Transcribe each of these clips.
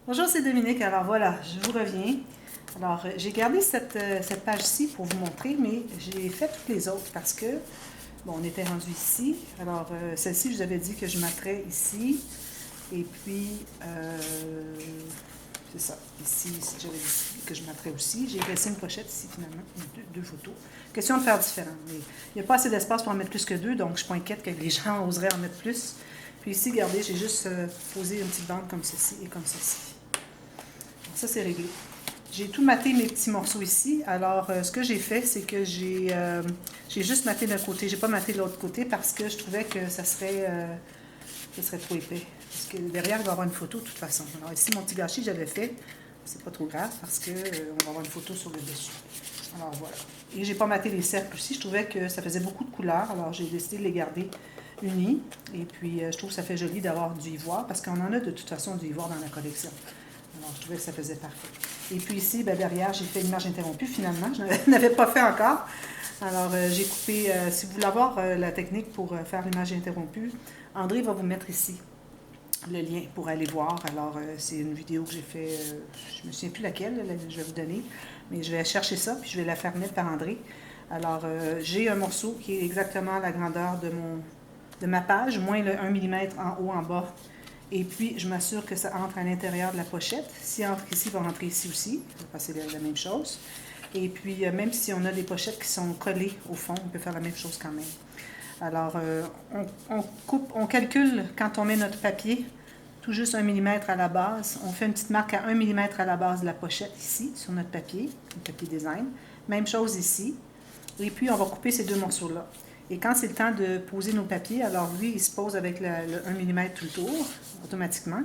Bonjour, c'est Dominique. Alors voilà, je vous reviens. Alors, j'ai gardé cette page-ci pour vous montrer, mais j'ai fait toutes les autres parce que, bon, on était rendu ici. Alors, celle-ci, je vous avais dit que je mettrais ici. Et puis, c'est ça. Ici, j'avais dit que je mettrais aussi. J'ai laissé une pochette ici, finalement, deux photos. Question de faire différent. Mais il n'y a pas assez d'espace pour en mettre plus que deux, donc je ne suis pas inquiète que les gens oseraient en mettre plus. Puis ici, regardez, j'ai juste posé une petite bande comme ceci et comme ceci. Donc ça, c'est réglé. J'ai tout maté mes petits morceaux ici. Alors, ce que j'ai fait, c'est que j'ai juste maté d'un côté. J'ai pas maté de l'autre côté parce que je trouvais que ça serait trop épais. Parce que derrière, il va y avoir une photo de toute façon. Alors ici, mon petit gâchis que j'avais fait, c'est pas trop grave parce qu'on va avoir une photo sur le dessus. Alors voilà. Et j'ai pas maté les cercles aussi. Je trouvais que ça faisait beaucoup de couleurs. Alors j'ai décidé de les garder unis. Et puis, je trouve que ça fait joli d'avoir du ivoire parce qu'on en a de toute façon du ivoire dans la collection. Alors, je trouvais que ça faisait parfait. Et puis ici, ben, derrière, j'ai fait l'image interrompue finalement. Je n'avais pas fait encore. Alors, j'ai coupé, si vous voulez avoir la technique pour faire l'image interrompue, André va vous mettre ici le lien pour aller voir. Alors, c'est une vidéo que j'ai fait, je ne me souviens plus laquelle, là, je vais vous donner, mais je vais chercher ça, puis je vais la faire mettre par André. Alors, j'ai un morceau qui est exactement la grandeur de ma page, moins le 1 mm en haut, en bas. Et puis, je m'assure que ça entre à l'intérieur de la pochette. S'il entre ici, il va rentrer ici aussi. Ça va passer la même chose. Et puis, même si on a des pochettes qui sont collées au fond, on peut faire la même chose quand même. Alors, on calcule quand on met notre papier, tout juste 1 mm à la base. On fait une petite marque à 1 mm à la base de la pochette ici, sur notre papier, le papier design. Même chose ici. Et puis, on va couper ces deux morceaux-là. Et quand c'est le temps de poser nos papiers, alors lui, il se pose avec le 1 mm tout le tour, automatiquement.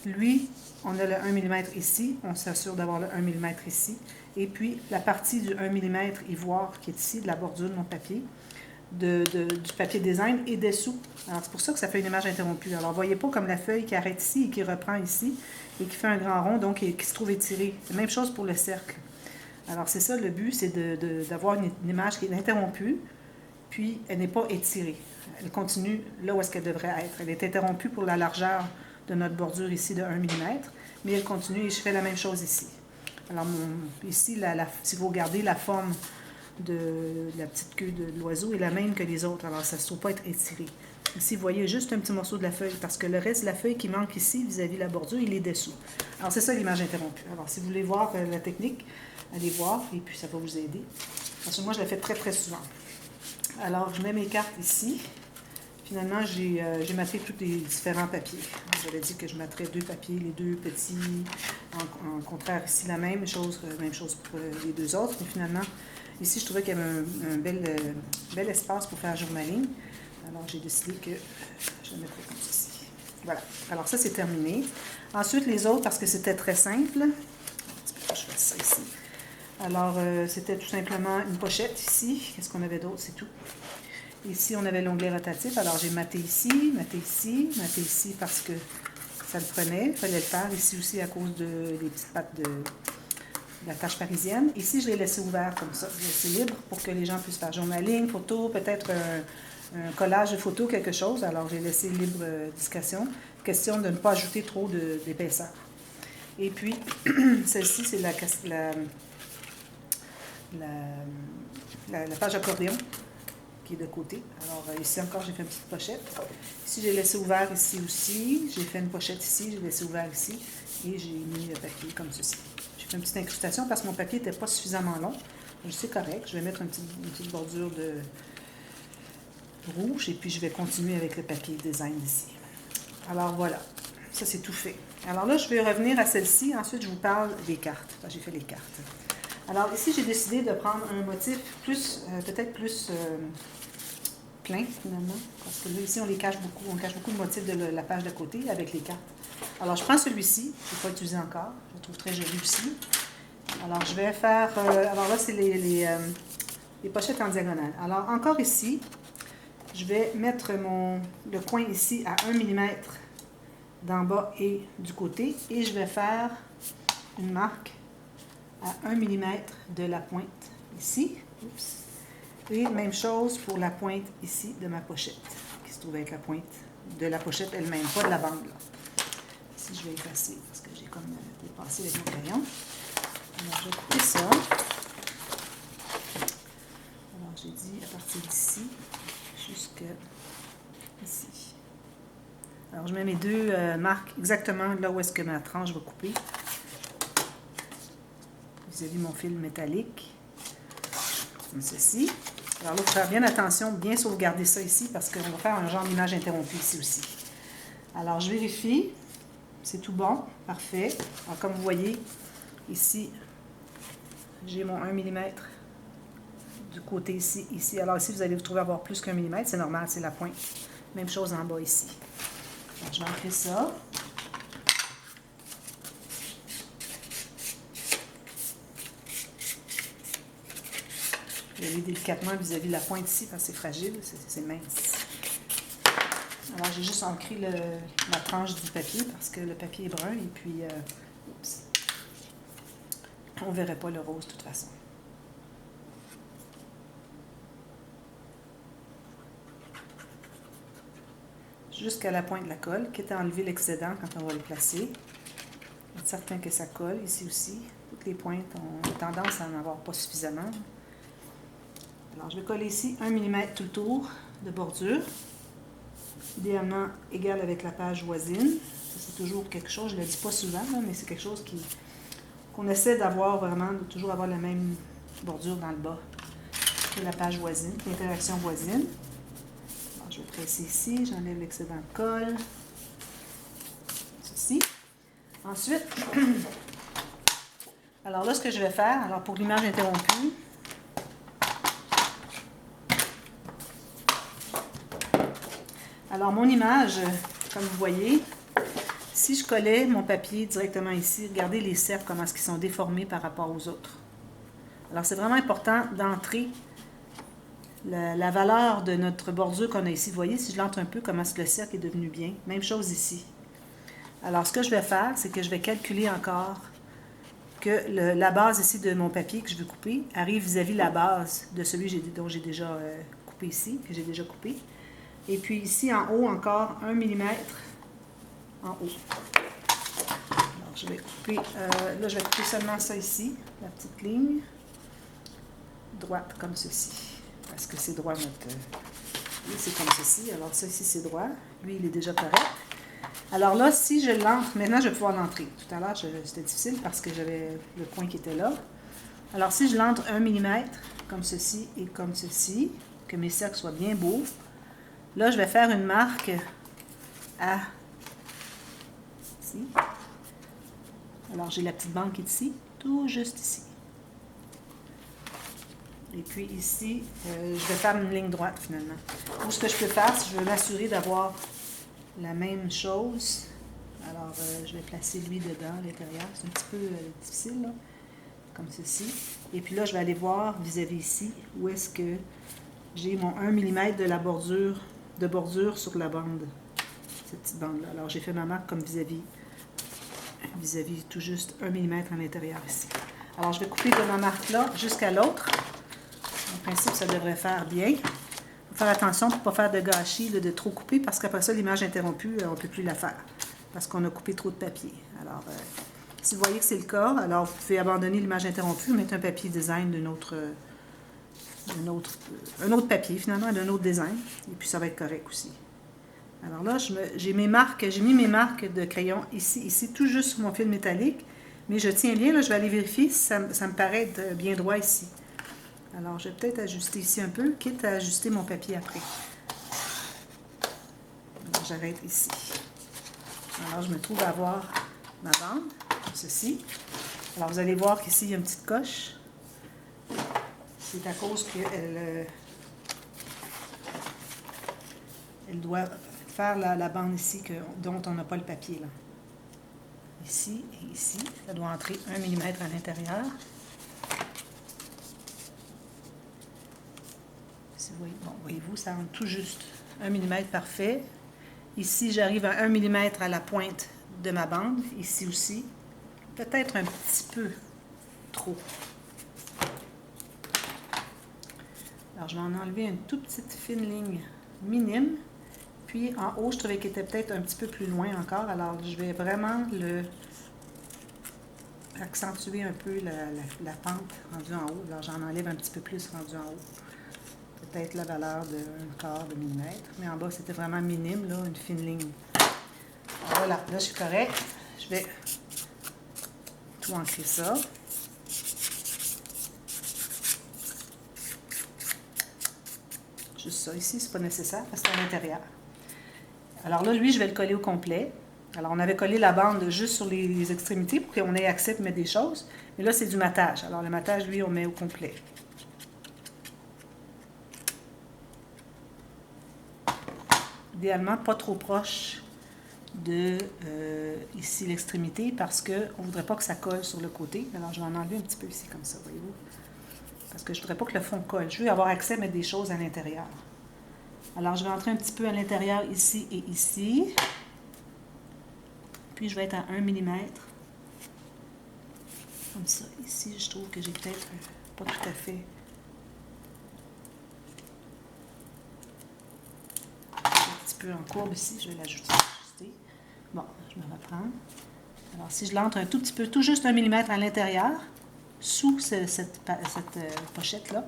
Lui, on a le 1 mm ici, on s'assure d'avoir le 1 mm ici. Et puis, la partie du 1 mm ivoire qui est ici, de la bordure de mon papier, du papier design est dessous. Alors, c'est pour ça que ça fait une image interrompue. Alors, voyez pas comme la feuille qui arrête ici et qui reprend ici et qui fait un grand rond, donc qui se trouve étiré. C'est la même chose pour le cercle. Alors, c'est ça le but, c'est d'avoir une image qui est interrompue, puis elle n'est pas étirée. Elle continue là où est-ce qu'elle devrait être. Elle est interrompue pour la largeur de notre bordure ici de 1 mm, mais elle continue et je fais la même chose ici. Alors, ici, si vous regardez la forme de la petite queue de l'oiseau est la même que les autres, alors ça ne se trouve pas être étiré. Ici, vous voyez juste un petit morceau de la feuille, parce que le reste de la feuille qui manque ici, vis-à-vis de la bordure, il est dessous. Alors, c'est ça l'image interrompue. Alors, si vous voulez voir la technique, allez voir, et puis ça va vous aider. Parce que moi, je la fais très, très souvent. Alors, je mets mes cartes ici. Finalement, j'ai maté tous les différents papiers. J'avais dit que je mettrais deux papiers, les deux petits, en contraire ici la même chose pour les deux autres. Mais finalement, ici, je trouvais qu'il y avait un bel espace pour faire journaling. Alors, j'ai décidé que je le mettrais comme ceci. Voilà. Alors, ça, c'est terminé. Ensuite, les autres, parce que c'était très simple. Je fais ça ici. Alors, c'était tout simplement une pochette ici. Qu'est-ce qu'on avait d'autre? C'est tout. Ici, on avait l'onglet rotatif. Alors, j'ai maté ici parce que ça le prenait. Il fallait le faire ici aussi à cause des petites pattes de la tâche parisienne. Ici, je l'ai laissé ouvert comme ça. Je l'ai laissé libre pour que les gens puissent faire journaling, photo, peut-être un collage de photos, quelque chose. Alors, j'ai laissé libre discrétion. Question de ne pas ajouter trop d'épaisseur. Et puis, celle-ci, c'est la page accordéon qui est de côté. Alors, ici encore, j'ai fait une petite pochette. Ici, j'ai laissé ouvert ici aussi. J'ai fait une pochette ici, j'ai laissé ouvert ici. Et j'ai mis le papier comme ceci. J'ai fait une petite incrustation parce que mon papier n'était pas suffisamment long. C'est correct. Je vais mettre une petite bordure de rouge et puis je vais continuer avec le papier design ici. Alors, voilà. Ça, c'est tout fait. Alors là, je vais revenir à celle-ci. Ensuite, je vous parle des cartes. Enfin, j'ai fait les cartes. Alors, ici, j'ai décidé de prendre un motif peut-être plus plein, finalement. Parce que là, ici, on cache beaucoup de motifs de la page de côté avec les cartes. Alors, je prends celui-ci. Je ne l'ai pas utilisé encore. Je le trouve très joli aussi. Alors, je vais faire... alors là, c'est les pochettes en diagonale. Alors, encore ici, je vais mettre le coin ici à 1 mm d'en bas et du côté. Et je vais faire une marque à 1 mm de la pointe ici. Oups. Et même chose pour la pointe ici de ma pochette, qui se trouve avec la pointe de la pochette elle-même, pas de la bande là. Ici, je vais effacer parce que j'ai comme dépassé avec mon crayon. Alors, je vais couper ça. Alors, j'ai dit à partir d'ici jusqu'à ici. Alors, je mets mes deux marques exactement là où est-ce que ma tranche va couper. Vis-à-vis mon fil métallique. Comme ceci. Alors là, il faut faire bien attention, bien sauvegarder ça ici parce qu'on va faire un genre d'image interrompue ici aussi. Alors, je vérifie. C'est tout bon. Parfait. Alors, comme vous voyez, ici, j'ai mon 1 mm du côté ici, ici. Alors ici, vous allez vous trouver avoir plus qu'1 mm. C'est normal, c'est la pointe. Même chose en bas ici. Alors, je vais ancrer ça. Je vais aller délicatement vis-à-vis de la pointe ici parce que c'est fragile, c'est mince. Alors, j'ai juste ancré la tranche du papier parce que le papier est brun et puis, oups, on ne verrait pas le rose de toute façon. Jusqu'à la pointe de la colle, quitte à enlever l'excédent quand on va le placer. Être certain que ça colle ici aussi. Toutes les pointes ont tendance à n'en avoir pas suffisamment. Alors, je vais coller ici 1 mm tout le tour de bordure. Idéalement égal avec la page voisine. C'est toujours quelque chose, je ne le dis pas souvent, là, mais c'est quelque chose qu'on essaie d'avoir vraiment, de toujours avoir la même bordure dans le bas que la page voisine, l'interaction voisine. Alors, je vais presser ici, j'enlève l'excédent de colle. Ceci. Ensuite, alors là, ce que je vais faire, alors pour l'image interrompue, alors mon image, comme vous voyez, si je collais mon papier directement ici, regardez les cercles, comment est-ce qu'ils sont déformés par rapport aux autres. Alors c'est vraiment important d'entrer la valeur de notre bordure qu'on a ici. Vous voyez, si je l'entre un peu, comment est-ce que le cercle est devenu bien. Même chose ici. Alors ce que je vais faire, c'est que je vais calculer encore que la base ici de mon papier que je veux couper arrive vis-à-vis la base de celui dont j'ai déjà coupé ici, que j'ai déjà coupé. Et puis ici en haut encore 1 mm en haut. Alors je vais couper, là je vais couper seulement ça ici, la petite ligne, droite comme ceci. Parce que c'est droit notre... lui c'est comme ceci, alors ça ici c'est droit, lui il est déjà correct. Alors là, si je l'entre, maintenant je vais pouvoir l'entrer. Tout à l'heure c'était difficile parce que j'avais le point qui était là. Alors si je l'entre 1 mm, comme ceci et comme ceci, que mes cercles soient bien beaux, là je vais faire une marque à ici. Alors j'ai la petite bande qui est ici, tout juste ici. Et puis ici, je vais faire une ligne droite finalement. Ou ce que je peux faire, si je veux m'assurer d'avoir la même chose, alors je vais placer lui dedans, à l'intérieur. C'est un petit peu difficile, là, comme ceci. Et puis là, je vais aller voir vis-à-vis ici, où est-ce que j'ai mon 1 mm de bordure sur la bande, cette petite bande-là. Alors j'ai fait ma marque comme vis-à-vis tout juste 1 mm à l'intérieur ici. Alors je vais couper de ma marque là jusqu'à l'autre. En principe, ça devrait faire bien. Il faut faire attention pour ne pas faire de gâchis, de trop couper, parce qu'après ça, l'image interrompue, on ne peut plus la faire, parce qu'on a coupé trop de papier. Alors, si vous voyez que c'est le cas, alors vous pouvez abandonner l'image interrompue, mettre un papier design un autre papier, finalement, d'un autre design, et puis ça va être correct aussi. Alors là, j'ai mis mes marques de crayon ici, tout juste sur mon fil métallique, mais je tiens bien, là, je vais aller vérifier si ça me paraît être bien droit ici. Alors, je vais peut-être ajuster ici un peu, quitte à ajuster mon papier après. J'arrête ici. Alors, je me trouve à avoir ma bande, comme ceci. Alors, vous allez voir qu'ici, il y a une petite coche. C'est à cause qu'elle doit faire la bande ici dont on n'a pas le papier, là. Ici et ici, ça doit entrer 1 mm à l'intérieur. Bon, voyez-vous, ça rentre tout juste 1 mm parfait. Ici, j'arrive à 1 mm à la pointe de ma bande. Ici aussi, peut-être un petit peu trop. Alors, je vais en enlever une toute petite fine ligne minime. Puis en haut, je trouvais qu'il était peut-être un petit peu plus loin encore. Alors, je vais vraiment accentuer un peu la pente rendue en haut. Alors, j'en enlève un petit peu plus rendu en haut. Peut-être la valeur d'un quart de millimètre. Mais en bas, c'était vraiment minime, là, une fine ligne. Alors, voilà, là, je suis correct. Je vais tout ancrer ça. Juste ça. Ici, c'est pas nécessaire parce que c'est à l'intérieur. Alors là, lui, je vais le coller au complet. Alors, on avait collé la bande juste sur les extrémités pour qu'on ait accès pour mettre des choses. Mais là, c'est du matage. Alors, le matage, lui, on met au complet. Idéalement, pas trop proche de ici l'extrémité parce qu'on ne voudrait pas que ça colle sur le côté. Alors, je vais en enlever un petit peu ici comme ça, voyez-vous. Parce que je ne voudrais pas que le fond colle. Je veux avoir accès à mettre des choses à l'intérieur. Alors, je vais entrer un petit peu à l'intérieur ici et ici. Puis, je vais être à 1 mm. Comme ça. Ici, je trouve que j'ai peut-être pas tout à fait... Un petit peu en courbe ici. Je vais l'ajuster. Bon, je me reprends. Alors, si je l'entre un tout petit peu, tout juste 1 mm à l'intérieur, sous cette pochette-là,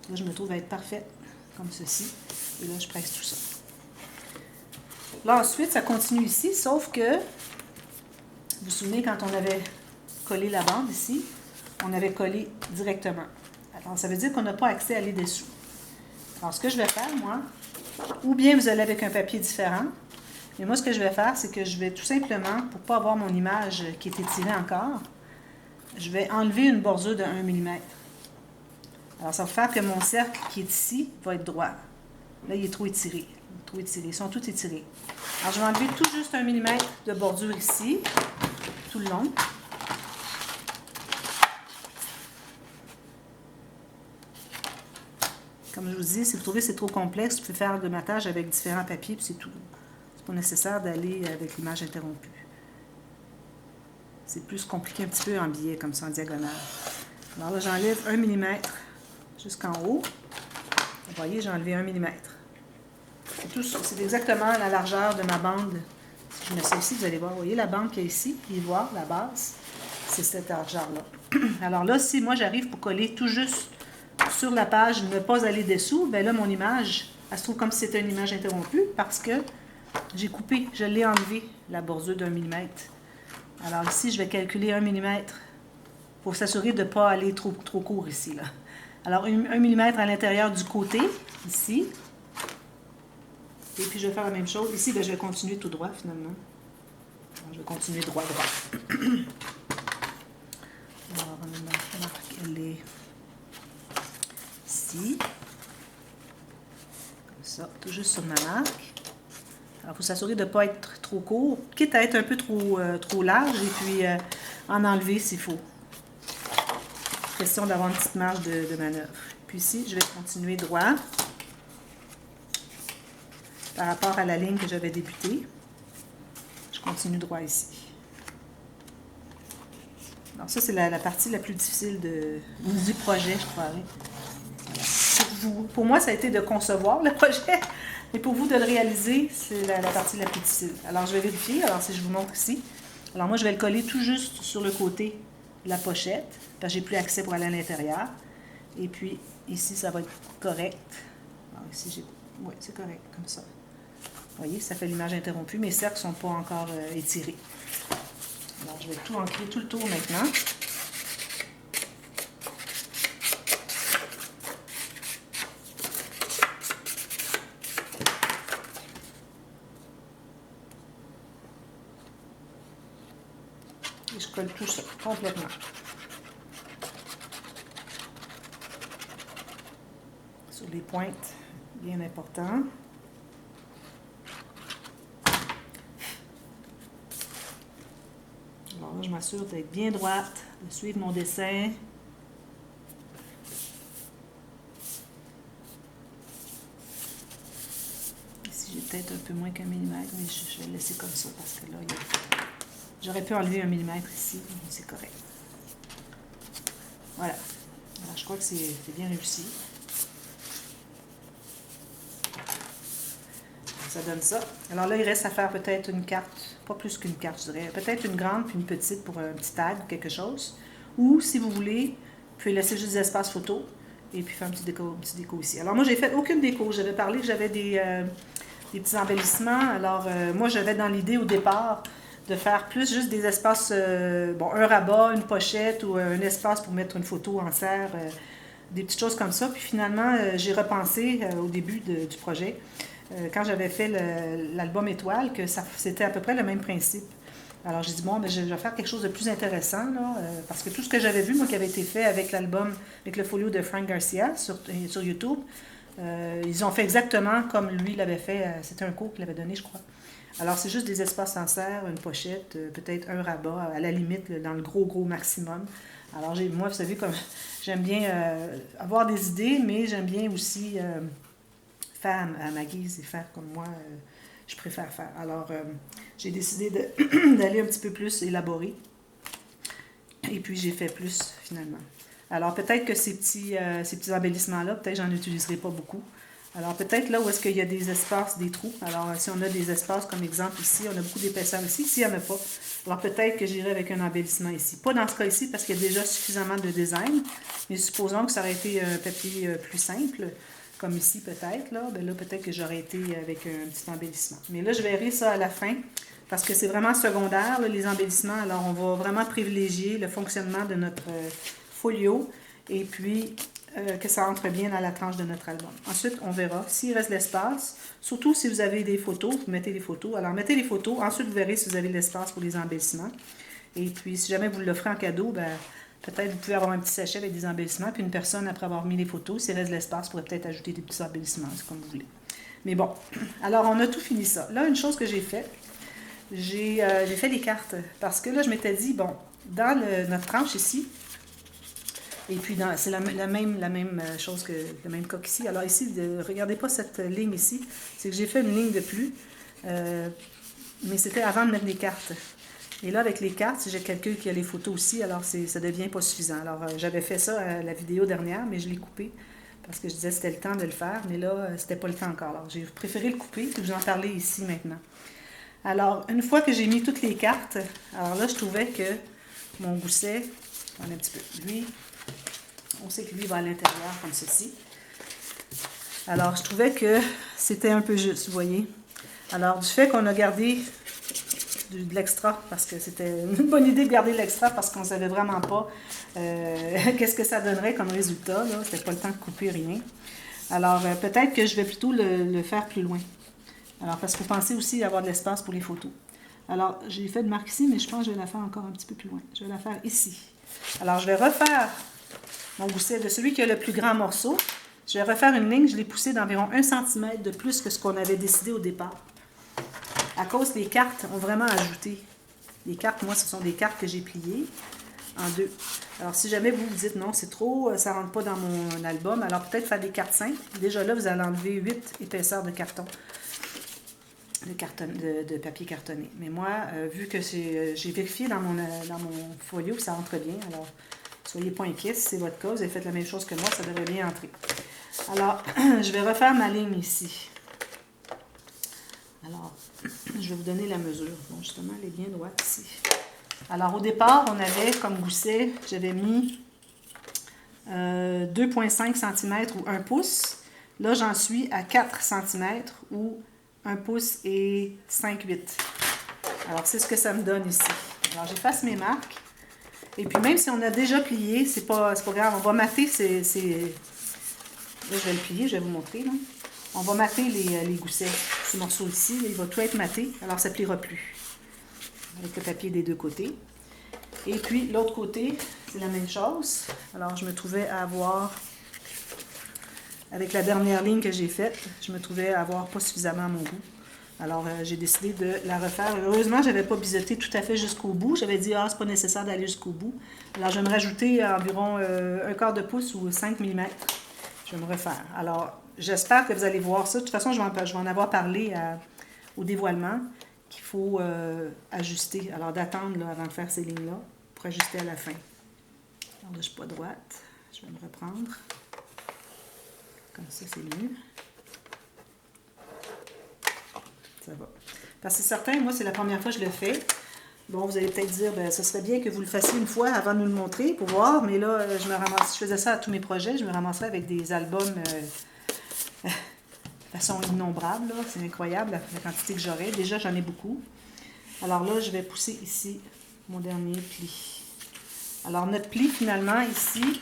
là, je me trouve à être parfaite, comme ceci. Et là, je presse tout ça. Là, ensuite, ça continue ici, sauf que, vous vous souvenez, quand on avait collé la bande ici, on avait collé directement. Alors, ça veut dire qu'on n'a pas accès à les dessous. Alors, ce que je vais faire, moi, ou bien vous allez avec un papier différent, mais moi, ce que je vais faire, c'est que je vais tout simplement, pour ne pas avoir mon image qui est étirée encore, je vais enlever une bordure de 1 mm. Alors, ça va faire que mon cercle qui est ici va être droit. Là, il est trop étiré. Ils sont tous étirés. Alors, je vais enlever tout juste 1 mm de bordure ici, tout le long. Comme je vous dis, si vous trouvez que c'est trop complexe, vous pouvez faire le matage avec différents papiers, puis c'est tout. C'est pas nécessaire d'aller avec l'image interrompue. C'est plus compliqué un petit peu en biais, comme ça, en diagonale. Alors là, j'enlève 1 mm jusqu'en haut. Vous voyez, j'ai enlevé 1 mm. C'est exactement la largeur de ma bande. Si je mets ça ici, vous allez voir, vous voyez la bande qu'il y a ici, puis voir la base, c'est cette largeur-là. Alors là, si moi j'arrive pour coller tout juste sur la page, ne pas aller dessous, bien là, mon image, elle se trouve comme si c'était une image interrompue parce que j'ai coupé, je l'ai enlevé, la bordure d'1 mm. Alors ici, je vais calculer 1 mm pour s'assurer de ne pas aller trop court ici, là. Alors, 1 mm à l'intérieur du côté, ici. Et puis, je vais faire la même chose. Ici, bien, je vais continuer tout droit, finalement. Alors, je vais continuer droit. Alors, on marque, elle est ici. Comme ça, tout juste sur ma marque. Alors, il faut s'assurer de ne pas être trop court, quitte à être un peu trop large, et puis en enlever s'il faut. Question d'avoir une petite marge de manœuvre. Puis ici, je vais continuer droit par rapport à la ligne que j'avais débutée. Je continue droit ici. Alors ça, c'est la partie la plus difficile du projet, je crois. Voilà. Pour moi, ça a été de concevoir le projet, mais pour vous de le réaliser, c'est la partie la plus difficile. Alors, je vais vérifier. Alors, si je vous montre ici. Alors, moi, je vais le coller tout juste sur le côté de la pochette, parce que j'ai plus accès pour aller à l'intérieur. Et puis, ici, ça va être correct. Alors, ici, oui, c'est correct, comme ça. Vous voyez, ça fait l'image interrompue. Mes cercles ne sont pas encore étirés. Alors, je vais tout ancrer tout le tour maintenant. Et je colle tout ça complètement. Sur les pointes bien importantes. Alors là, je m'assure d'être bien droite, de suivre mon dessin. Ici, j'ai peut-être un peu moins qu'1 mm, mais je vais le laisser comme ça parce que là, j'aurais pu enlever 1 mm ici, mais c'est correct. Voilà. Alors, je crois que c'est bien réussi. ça donne ça. Alors là, il reste à faire peut-être une carte, pas plus qu'une carte, je dirais. Peut-être une grande puis une petite pour un petit tag ou quelque chose. Ou, si vous voulez, vous pouvez laisser juste des espaces photos et puis faire un petit déco ici. Alors moi, j'ai fait aucune déco. J'avais parlé que j'avais des petits embellissements. Alors, moi, j'avais dans l'idée au départ de faire plus juste des espaces, bon, un rabat, une pochette ou un espace pour mettre une photo en serre, des petites choses comme ça. Puis finalement, j'ai repensé au début du projet, quand j'avais fait l'album Étoile, que c'était à peu près le même principe. Alors j'ai dit, bon, ben, je vais faire quelque chose de plus intéressant, là, parce que tout ce que j'avais vu, moi, qui avait été fait avec l'album, avec le folio de Frank Garcia sur YouTube, ils ont fait exactement comme lui l'avait fait. C'était un cours qu'il avait donné, je crois. Alors, c'est juste des espaces en serre, une pochette, peut-être un rabat, à la limite, là, dans le gros maximum. Alors, moi, vous savez, comme j'aime bien avoir des idées, mais j'aime bien aussi faire à ma guise et faire comme moi, je préfère faire. Alors, j'ai décidé d'aller un petit peu plus élaboré. Et puis, j'ai fait plus, finalement. Alors, peut-être que ces petits embellissements-là, peut-être j'en utiliserai pas beaucoup. Alors, peut-être là où est-ce qu'il y a des espaces, des trous. Alors, si on a des espaces, comme exemple ici, on a beaucoup d'épaisseur ici. S'il n'y en a pas, alors peut-être que j'irai avec un embellissement ici. Pas dans ce cas ici, parce qu'il y a déjà suffisamment de design. Mais supposons que ça aurait été un papier plus simple, comme ici peut-être, là. Bien là, peut-être que j'aurais été avec un petit embellissement. Mais là, je verrai ça à la fin, parce que c'est vraiment secondaire, là, les embellissements. Alors, on va vraiment privilégier le fonctionnement de notre folio. Et puis, que ça entre bien dans la tranche de notre album. Ensuite, on verra s'il reste l'espace. Surtout si vous avez des photos, vous mettez les photos. Alors, mettez les photos. Ensuite, vous verrez si vous avez l'espace pour les embellissements. Et puis, si jamais vous l'offrez en cadeau, ben, peut-être vous pouvez avoir un petit sachet avec des embellissements. Puis une personne, après avoir mis les photos, s'il reste de l'espace, pourrait peut-être ajouter des petits embellissements. C'est comme vous voulez. Mais bon, alors, on a tout fini ça. Là, une chose que j'ai faite, j'ai fait les cartes. Parce que là, je m'étais dit, bon, dans notre tranche ici, et puis, c'est la même chose que le même cas qu'ici. Alors ici, regardez pas cette ligne ici. C'est que j'ai fait une ligne de plus. Mais c'était avant de mettre les cartes. Et là, avec les cartes, si j'ai calculé qu'il y a les photos aussi, alors ça devient pas suffisant. Alors, j'avais fait ça à la vidéo dernière, mais je l'ai coupé. Parce que je disais que c'était le temps de le faire. Mais là, c'était pas le temps encore. Alors, j'ai préféré le couper. Puis vous en parler ici maintenant. Alors, une fois que j'ai mis toutes les cartes, alors là, je trouvais que mon gousset, on a un petit peu lui. On sait que lui va à l'intérieur comme ceci. Alors, je trouvais que c'était un peu juste, vous voyez. Alors, du fait qu'on a gardé de l'extra, parce que c'était une bonne idée de garder l'extra, parce qu'on ne savait vraiment pas qu'est-ce que ça donnerait comme résultat. C'était pas le temps de couper rien. Alors, peut-être que je vais plutôt le faire plus loin. Alors, parce qu'il faut penser aussi à avoir de l'espace pour les photos. Alors, j'ai fait de marque ici, mais je pense que je vais la faire encore un petit peu plus loin. Je vais la faire ici. Alors, je vais refaire mon gousset de celui qui a le plus grand morceau. Je vais refaire une ligne, je l'ai poussée d'environ 1 cm de plus que ce qu'on avait décidé au départ. À cause des cartes ont vraiment ajouté. Les cartes, moi, ce sont des cartes que j'ai pliées en deux. Alors, si jamais vous vous dites non, c'est trop, ça ne rentre pas dans mon album, alors peut-être faire des cartes simples. Déjà là, vous allez enlever 8 épaisseurs de carton, de papier cartonné. Mais moi, vu que j'ai vérifié dans mon folio que ça entre bien, alors soyez pas inquiets, si c'est votre cas, vous avez fait la même chose que moi, ça devrait bien entrer. Alors, je vais refaire ma ligne ici. Alors, je vais vous donner la mesure. Bon, justement, elle est bien droite ici. Alors, au départ, on avait comme gousset, j'avais mis 2,5 cm ou 1 pouce. Là, j'en suis à 4 cm ou 1 pouce et 5,8. Alors, c'est ce que ça me donne ici. Alors, j'efface mes marques. Et puis, même si on a déjà plié, c'est pas grave. On va mater là, je vais le plier, je vais vous montrer. Là. On va mater les goussets. Ce morceau ici, il va tout être maté. Alors, ça ne pliera plus. Avec le papier des deux côtés. Et puis, l'autre côté, c'est la même chose. Alors, je me trouvais à avoir, avec la dernière ligne que j'ai faite, je me trouvais à avoir pas suffisamment à mon goût. Alors, j'ai décidé de la refaire. Heureusement, je n'avais pas biseauté tout à fait jusqu'au bout. J'avais dit, c'est pas nécessaire d'aller jusqu'au bout. Alors, je vais me rajouter environ un quart de pouce ou 5 mm. Je vais me refaire. Alors, j'espère que vous allez voir ça. De toute façon, je vais en avoir parlé au dévoilement qu'il faut ajuster. Alors, d'attendre là, avant de faire ces lignes-là pour ajuster à la fin. Alors, là, je ne suis pas droite. Je vais me reprendre. Comme ça, c'est mieux. Ça va. Parce que c'est certain, moi, c'est la première fois que je le fais. Bon, vous allez peut-être dire, ben, ce serait bien que vous le fassiez une fois avant de nous le montrer pour voir, mais là, je me ramasse, si je faisais ça à tous mes projets, je me ramasserais avec des albums de façon innombrable. C'est incroyable la quantité que j'aurais. Déjà, j'en ai beaucoup. Alors là, je vais pousser ici mon dernier pli. Alors, notre pli, finalement, ici,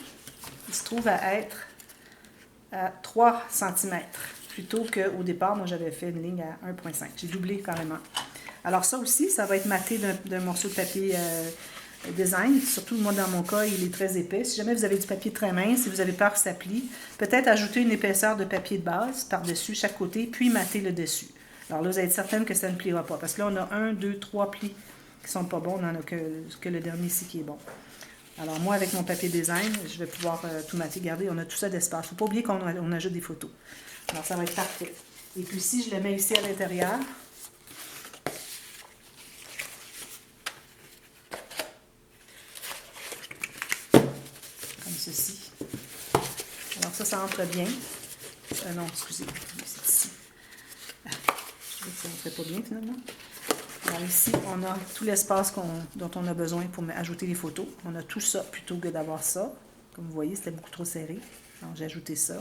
il se trouve à être à 3 cm, plutôt qu'au départ, moi, j'avais fait une ligne à 1,5. J'ai doublé carrément. Alors ça aussi, ça va être maté d'un morceau de papier design. Surtout, moi, dans mon cas, il est très épais. Si jamais vous avez du papier très mince, si vous avez peur que ça plie, peut-être ajouter une épaisseur de papier de base par-dessus, chaque côté, puis mater le dessus. Alors là, vous allez être certaine que ça ne pliera pas. Parce que là, on a 1, 2, 3 plis qui sont pas bons. On n'en a que le dernier ici qui est bon. Alors moi, avec mon papier design, je vais pouvoir tout mater. Regardez, on a tout ça d'espace. Il ne faut pas oublier qu'on ajoute des photos. Alors ça va être parfait. Et puis si je le mets ici à l'intérieur, comme ceci. Alors ça entre bien. Non, excusez, c'est ici. Je trouvais que ça ne ferait pas bien finalement. Alors ici, on a tout l'espace dont on a besoin pour ajouter les photos. On a tout ça plutôt que d'avoir ça. Comme vous voyez, c'était beaucoup trop serré. Alors j'ai ajouté ça.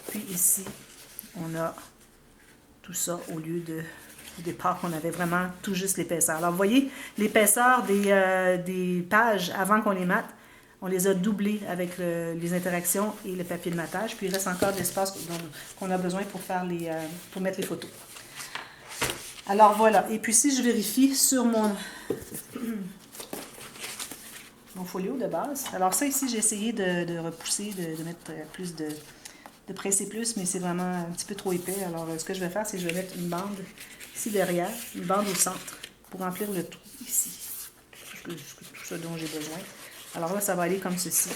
Puis ici, on a tout ça au lieu au départ qu'on avait vraiment tout juste l'épaisseur. Alors vous voyez, l'épaisseur des pages avant qu'on les mate, on les a doublées avec les interactions et le papier de matage. Puis il reste encore de l'espace qu'on a besoin pour mettre les photos. Alors voilà. Et puis si je vérifie sur mon folio de base. Alors ça ici, j'ai essayé de repousser, de mettre plus de presser plus, mais c'est vraiment un petit peu trop épais. Alors ce que je vais faire, c'est que je vais mettre une bande ici derrière, une bande au centre, pour remplir le trou ici. Tout ce dont j'ai besoin. Alors là, ça va aller comme ceci.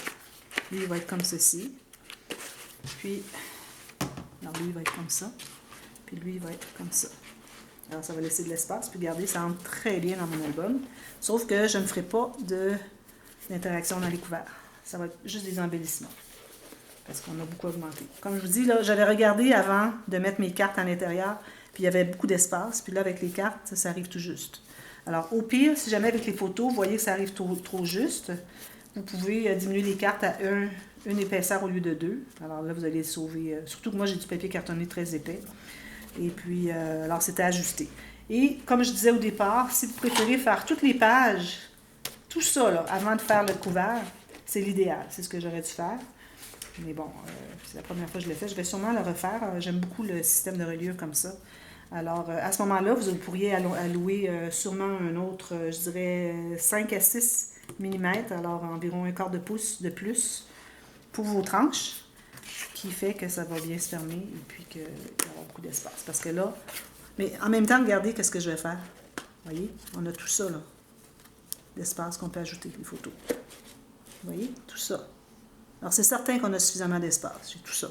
Lui, il va être comme ceci. Puis, alors lui, il va être comme ça. Puis lui, il va être comme ça. Alors, ça va laisser de l'espace. Puis, regardez, ça entre très bien dans mon album. Sauf que je ne ferai pas d'interaction dans les couverts. Ça va être juste des embellissements. Parce qu'on a beaucoup augmenté. Comme je vous dis, là, j'avais regardé avant de mettre mes cartes à l'intérieur. Puis, il y avait beaucoup d'espace. Puis là, avec les cartes, ça arrive tout juste. Alors, au pire, si jamais avec les photos, vous voyez que ça arrive trop juste, vous pouvez diminuer les cartes à une épaisseur au lieu de 2. Alors là, vous allez sauver. Surtout que moi, j'ai du papier cartonné très épais. Et puis, alors c'était ajusté. Et comme je disais au départ, si vous préférez faire toutes les pages, tout ça, là, avant de faire le couvert, c'est l'idéal. C'est ce que j'aurais dû faire. Mais bon, c'est la première fois que je l'ai fait. Je vais sûrement le refaire. J'aime beaucoup le système de reliure comme ça. Alors, à ce moment-là, vous pourriez allouer sûrement un autre, je dirais, 5 à 6 mm, alors environ un quart de pouce de plus pour vos tranches, qui fait que ça va bien se fermer et puis qu'il y aura beaucoup d'espace. Parce que là, mais en même temps, regardez qu'est-ce que je vais faire. Vous voyez, on a tout ça, là, d'espace qu'on peut ajouter, les photos. Vous voyez, tout ça. Alors, c'est certain qu'on a suffisamment d'espace. J'ai tout ça.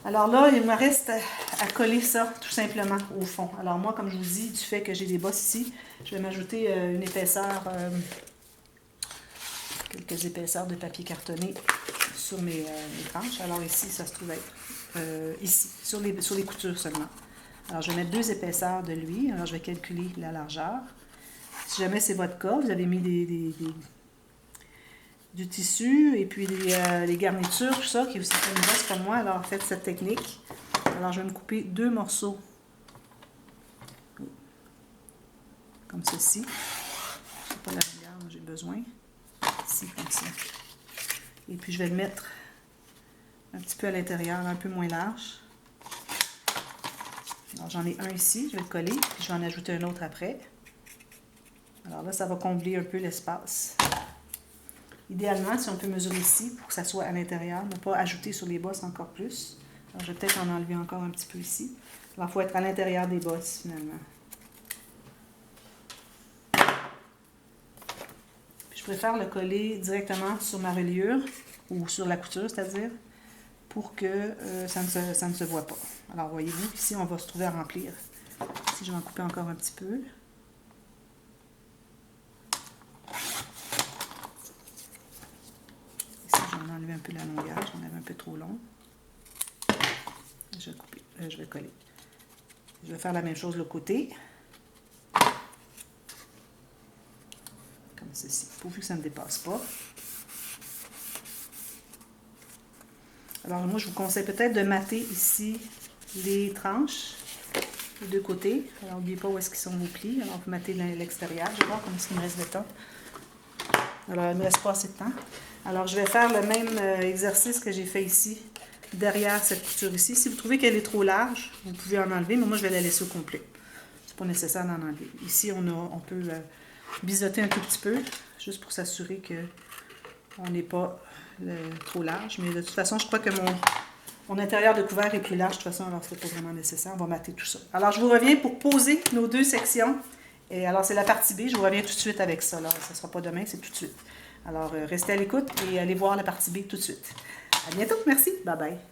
Alors là, il me reste à coller ça, tout simplement, au fond. Alors moi, comme je vous dis, du fait que j'ai des bosses ici, je vais m'ajouter une épaisseur, quelques épaisseurs de papier cartonné sur mes tranches. Alors ici, ça se trouve être ici, sur les coutures seulement. Alors je vais mettre 2 épaisseurs de lui. Alors je vais calculer la largeur. Si jamais c'est votre cas, vous avez mis du tissu et puis les garnitures, tout ça, qui est aussi une bosse comme moi. Alors faites cette technique. Alors je vais me couper 2 morceaux. Comme ceci. Je sais pas la longueur dont j'ai besoin. Ici, comme ça. Et puis je vais le mettre un petit peu à l'intérieur, un peu moins large. Alors j'en ai un ici, je vais le coller, puis je vais en ajouter un autre après. Alors là, ça va combler un peu l'espace. Idéalement, si on peut mesurer ici pour que ça soit à l'intérieur, ne pas ajouter sur les bosses encore plus. Alors je vais peut-être en enlever encore un petit peu ici. Alors il faut être à l'intérieur des bosses finalement. Je préfère le coller directement sur ma reliure ou sur la couture, c'est-à-dire, pour que ça ne se voit pas. Alors, voyez-vous, ici, on va se trouver à remplir. Ici, je vais en couper encore un petit peu. Ici, je vais enlever un peu la longueur, j'en avais un peu trop long. Je vais couper, je vais coller. Je vais faire la même chose de l'autre côté. Comme ceci, pourvu que ça ne dépasse pas. Alors moi, je vous conseille peut-être de mater ici les tranches, les deux côtés. Alors n'oubliez pas où est-ce qu'ils sont vos plis. Alors vous matez l'extérieur. Je vais voir comment il me reste de temps. Alors il ne me reste pas assez de temps. Alors je vais faire le même exercice que j'ai fait ici, derrière cette couture ici. Si vous trouvez qu'elle est trop large, vous pouvez en enlever, mais moi je vais la laisser au complet. C'est pas nécessaire d'en enlever. Ici, on peut biseauter un tout petit peu, juste pour s'assurer qu'on n'est pas trop large. Mais de toute façon, je crois que mon intérieur de couvert est plus large de toute façon, alors ce n'est pas vraiment nécessaire. On va mater tout ça. Alors, je vous reviens pour poser nos deux sections. Et alors, c'est la partie B. Je vous reviens tout de suite avec ça. Alors, ça ne sera pas demain, c'est tout de suite. Alors, restez à l'écoute et allez voir la partie B tout de suite. À bientôt. Merci. Bye bye.